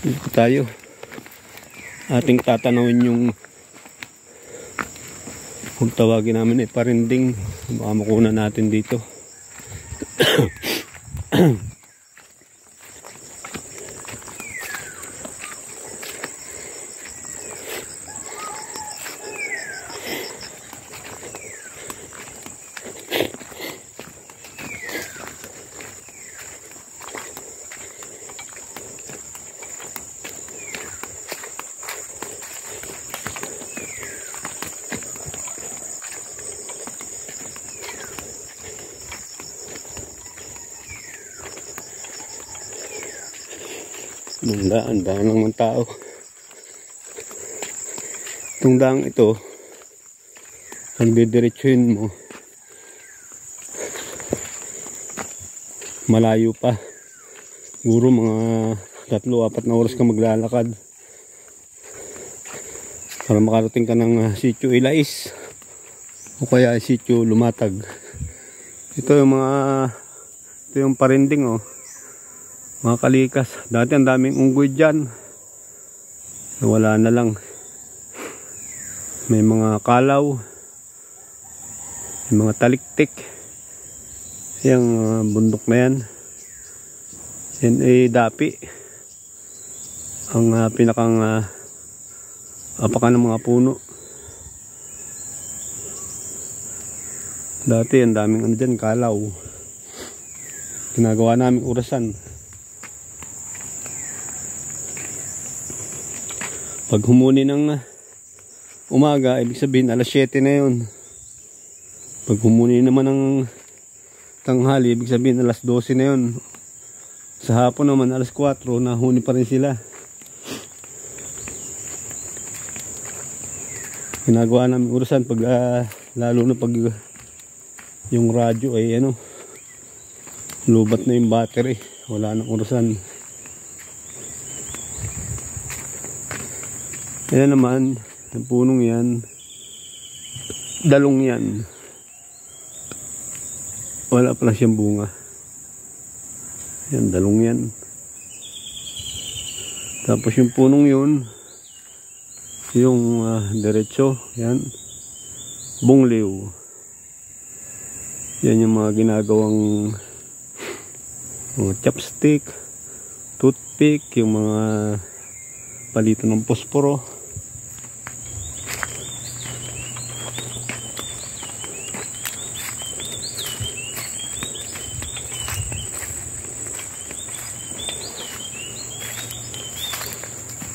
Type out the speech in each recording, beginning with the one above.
Dito tayo. Ating tatanawin yung kung tawagin namin parinding. Baka makuna natin dito. Ang daan ng mga tao. Itong daang ito, pag didiretsuhin mo, malayo pa. Siguro mga 3-4 na oras ka maglalakad para makarating ka ng Sitio Ilais o kaya Sitio Lumatag. Ito yung parinding, oh. Mga kalikas. Dati ang daming unggoy dyan. Wala na lang. May mga kalaw. May mga taliktik. Yung bundok na yan. Yan ay dapi. Ang pinakang apakan ng mga puno. Dati ang daming ano dyan, kalaw. Ginagawa namin urasan. Pag humuni ng umaga, ibig sabihin alas 7 na yun. Pag humuni naman ng tanghali, ibig sabihin alas 12 na yun. Sa hapon naman alas 4, nahuni pa rin sila. Ginagawa namin urasan pag lalo na pag yung radyo ay lubat na yung battery, wala nang urasan. Ayan naman, ang punong yan, dalong yan. Wala pala siyang bunga. Ayan, dalong yan. Tapos yung punong yun, yung diretso, yan, bungliw. Yan yung mga ginagawang mga chopstick, toothpick, yung mga palito ng posporo.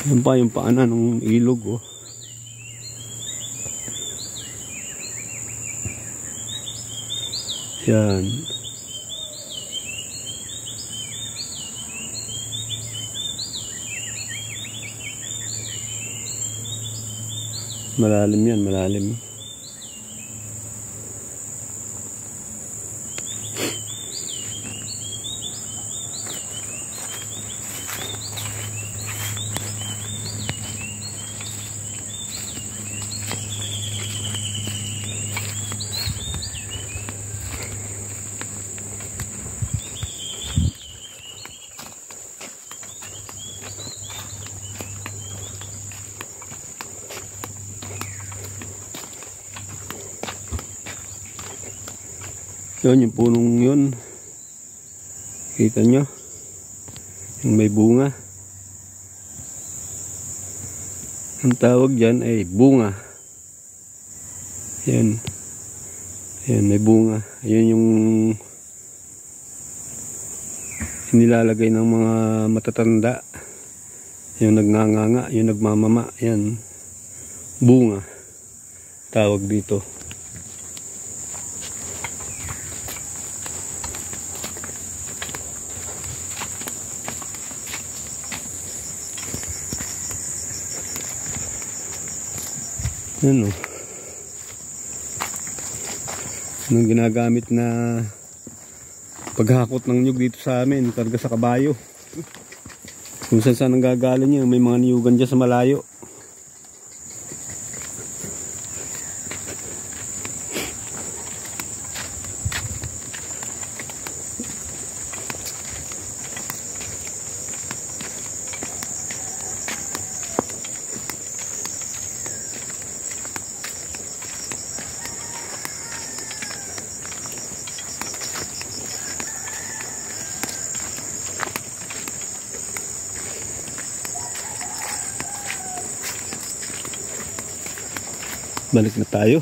Yan pa yung paanan ng ilog, oh. Yan. Malalim yan, malalim. Yun, yung punong yun. Kita nyo? Yung may bunga. Ang tawag dyan ay bunga. Yan. Yan, may bunga. Yan yung nilalagay ng mga matatanda. Yung nagnanganga, yung nagmamama. Yan. Bunga. Tawag dito. Yan, oh. Anong ginagamit na paghakot ng niyog dito sa amin, karga sa kabayo. Kung saan ang gagaling yun, may mga niyugan dyan sa malayo. Balik na tayo.